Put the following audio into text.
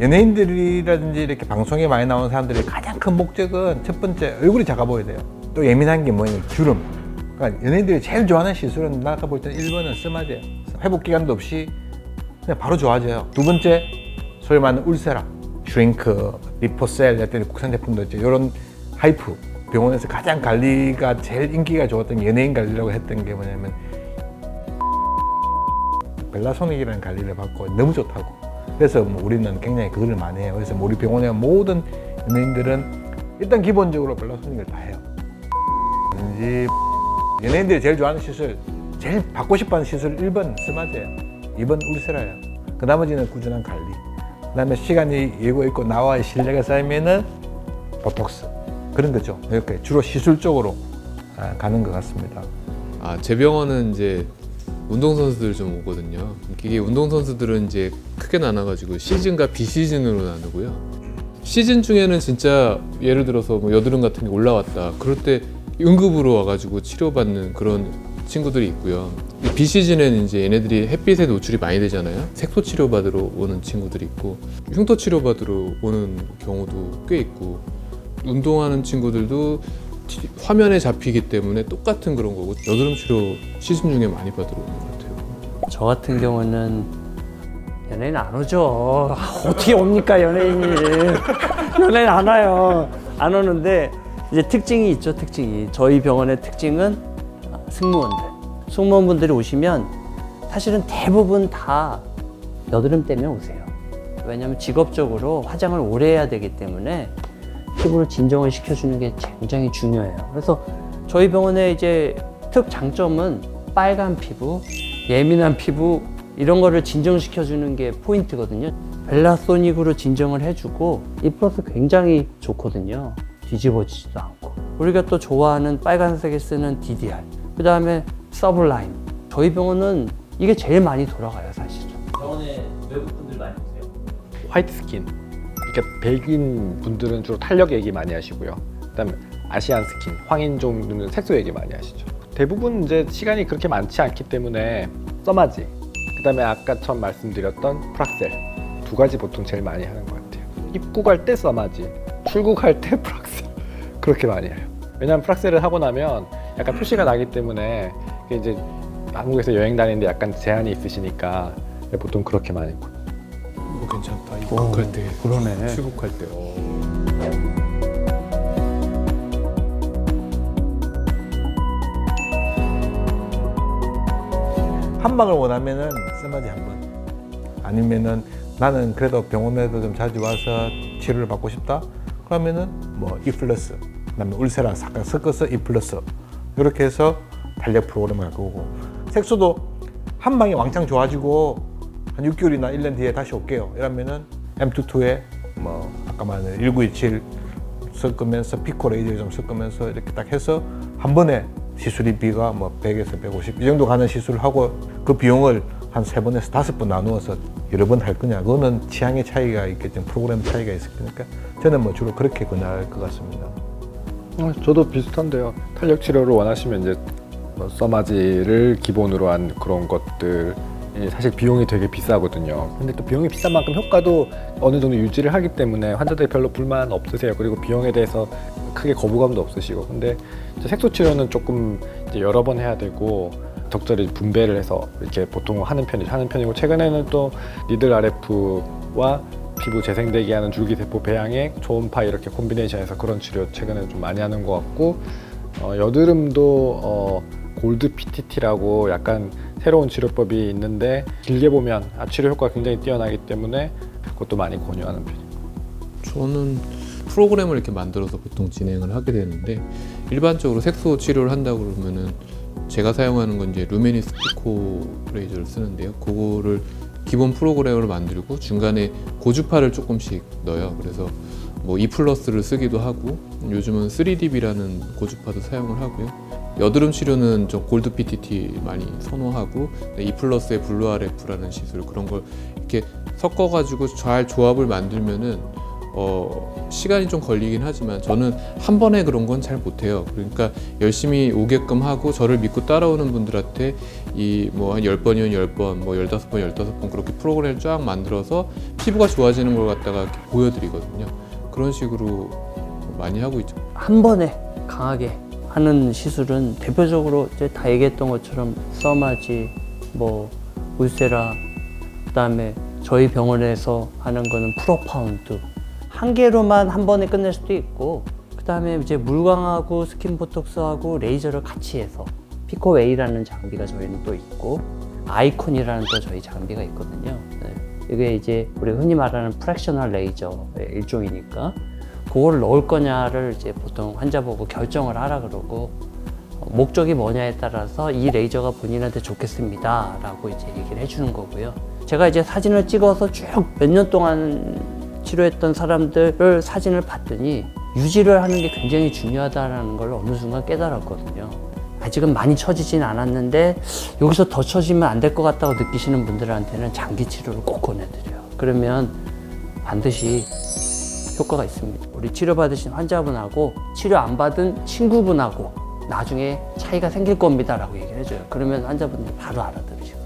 연예인들이라든지 이렇게 방송에 많이 나오는 사람들의 가장 큰 목적은 첫 번째 얼굴이 작아 보여야 돼요. 또 예민한 게 뭐냐면 주름. 그러니까 연예인들이 제일 좋아하는 시술은 나가 볼 때는 1번은 쓰마제예요. 회복 기간도 없이 그냥 바로 좋아져요. 두 번째, 소위 말하는 울세라, 슈링크, 리포셀 같은 국산 제품도 있죠. 이런 하이프. 병원에서 가장 관리가 제일 인기가 좋았던 연예인 관리라고 했던 게 뭐냐면 벨라소닉이라는 관리를 받고 너무 좋다고. 그래서 뭐 우리는 굉장히 그걸 많이 해요. 그래서 우리 병원의 모든 연예인들은 일단 기본적으로 벨라소닉을 다 해요. 연예인들이 제일 좋아하는 시술, 제일 받고 싶어하는 시술 1번 스마제예요. 2번 울세라예요. 그 나머지는 꾸준한 관리. 그 다음에 시간이 예고 있고 나와의 신뢰가 쌓이면은 보톡스. 그런 거죠. 이렇게 주로 시술 쪽으로 가는 것 같습니다. 제 병원은 이제 운동선수들 좀 오거든요. 이게 운동선수들은 이제 크게 나눠가지고 시즌과 비시즌으로 나누고요. 시즌 중에는 진짜 예를 들어서 뭐 여드름 같은 게 올라왔다. 그럴 때 응급으로 와가지고 치료받는 그런 친구들이 있고요. 비시즌에는 이제 얘네들이 햇빛에 노출이 많이 되잖아요. 색소 치료 받으러 오는 친구들이 있고 흉터 치료 받으러 오는 경우도 꽤 있고 운동하는 친구들도 화면에 잡히기 때문에 똑같은 그런 거고 여드름 치료 시즌 중에 많이 받으러 오는 것 같아요. 저 같은 경우는 연예인 안 오죠. 어떻게 옵니까 연예인이. 연예인 안 와요. 안 오는데 이제 특징이 있죠. 특징이 저희 병원의 특징은 승무원분들이 오시면 사실은 대부분 다 여드름 때문에 오세요. 왜냐하면 직업적으로 화장을 오래 해야 되기 때문에 피부를 진정을 시켜주는 게 굉장히 중요해요. 그래서 저희 병원의 이제 특장점은 빨간 피부, 예민한 피부 이런 거를 진정시켜주는 게 포인트거든요. 벨라소닉으로 진정을 해주고 이 플러스 굉장히 좋거든요. 뒤집어지지도 않고. 우리가 또 좋아하는 빨간색에 쓰는 DDR, 그 다음에 서블라임. 저희 병원은 이게 제일 많이 돌아가요, 사실은. 병원에 외국분들 많이 오세요? 화이트 스킨. 그러니까 백인 분들은 주로 탄력 얘기 많이 하시고요. 그다음에 아시안 스킨, 황인종들은 색소 얘기 많이 하시죠. 대부분 이제 시간이 그렇게 많지 않기 때문에 써마지, 그다음에 아까 처음 말씀드렸던 프락셀 두 가지 보통 제일 많이 하는 것 같아요. 입국할 때 써마지, 출국할 때 프락셀 그렇게 많이 해요. 왜냐하면 프락셀을 하고 나면 약간 표시가 나기 때문에 이제 한국에서 여행 다니는데 약간 제한이 있으시니까 보통 그렇게 많이 입고. 괜찮다. 입국할 때, 그러네. 출국할 때. 한 방을 원하면은 써마지 한 번. 아니면은 나는 그래도 병원에도 좀 자주 와서 치료를 받고 싶다. 그러면은 뭐 E 플러스, 그다음에 울세라 잠깐 섞어서 E 플러스 이렇게 해서 탄력 프로그램을 할 거고. 색소도 한 방에 왕창 좋아지고 한 6개월이나 1년 뒤에 다시 올게요. 이러면은 M22에 뭐 아까 말한 1927 섞으면서 피코 레이저 좀 섞으면서 이렇게 딱 해서 한 번에 시술비가 뭐 100에서 150 이 정도 가는 시술을 하고 그 비용을 한 3번에서 5번 나누어서 여러 번 할 거냐. 그거는 취향의 차이가 있겠죠. 프로그램 차이가 있을 거니까 저는 뭐 주로 그렇게 권할 것 같습니다. 저도 비슷한데요. 탄력 치료를 원하시면 이제 뭐 써마지를 기본으로 한 그런 것들. 사실 비용이 되게 비싸거든요. 근데 또 비용이 비싼 만큼 효과도 어느 정도 유지를 하기 때문에 환자들이 별로 불만 없으세요. 그리고 비용에 대해서 크게 거부감도 없으시고. 근데 색소 치료는 조금 이제 여러 번 해야 되고 적절히 분배를 해서 이렇게 보통 하는 편이고 최근에는 또 니들 RF와 피부 재생되게 하는 줄기세포 배양액, 초음파 이렇게 콤비네이션해서 그런 치료 최근에 좀 많이 하는 것 같고 여드름도 골드 PTT라고 약간 새로운 치료법이 있는데 길게 보면 치료 효과가 굉장히 뛰어나기 때문에 그것도 많이 권유하는 편입니다. 저는 프로그램을 이렇게 만들어서 보통 진행을 하게 되는데 일반적으로 색소 치료를 한다고 그러면은 제가 사용하는 건 이제 루메니스 피코 레이저를 쓰는데요. 그거를 기본 프로그램을 만들고 중간에 고주파를 조금씩 넣어요. 그래서 뭐 E 플러스를 쓰기도 하고 요즘은 3DB라는 고주파도 사용을 하고요. 여드름 치료는 좀 골드 PTT 많이 선호하고 E 플러스의 블루 RF라는 시술 그런 걸 이렇게 섞어가지고 잘 조합을 만들면은 시간이 좀 걸리긴 하지만 저는 한 번에 그런 건 잘 못해요. 그러니까 열심히 오게끔 하고 저를 믿고 따라오는 분들한테 이 뭐 한 10번이면 10번, 뭐 15번, 15번 그렇게 프로그램을 쫙 만들어서 피부가 좋아지는 걸 갖다가 이렇게 보여드리거든요. 그런 식으로 많이 하고 있죠. 한 번에 강하게 하는 시술은 대표적으로 이제 다 얘기했던 것처럼 써마지, 뭐 울세라, 그다음에 저희 병원에서 하는 거는 프로파운드 한 개로만 한 번에 끝낼 수도 있고, 그다음에 이제 물광하고 스킨 보톡스하고 레이저를 같이 해서 피코웨이라는 장비가 저희는 또 있고 아이콘이라는 또 저희 장비가 있거든요. 네. 이게 이제 우리 흔히 말하는 프랙셔널 레이저의 일종이니까 그걸 넣을 거냐를 이제 보통 환자 보고 결정을 하라 그러고, 목적이 뭐냐에 따라서 이 레이저가 본인한테 좋겠습니다 라고 이제 얘기를 해주는 거고요. 제가 이제 사진을 찍어서 쭉 몇 년 동안 치료했던 사람들을 사진을 봤더니 유지를 하는 게 굉장히 중요하다는 걸 어느 순간 깨달았거든요. 아직은 많이 처지진 않았는데 여기서 더 처지면 안 될 것 같다고 느끼시는 분들한테는 장기 치료를 꼭 권해드려요. 그러면 반드시 효과가 있습니다. 우리 치료받으신 환자분하고 치료 안 받은 친구분하고 나중에 차이가 생길 겁니다 라고 얘기를 해줘요. 그러면 환자분들이 바로 알아들으시고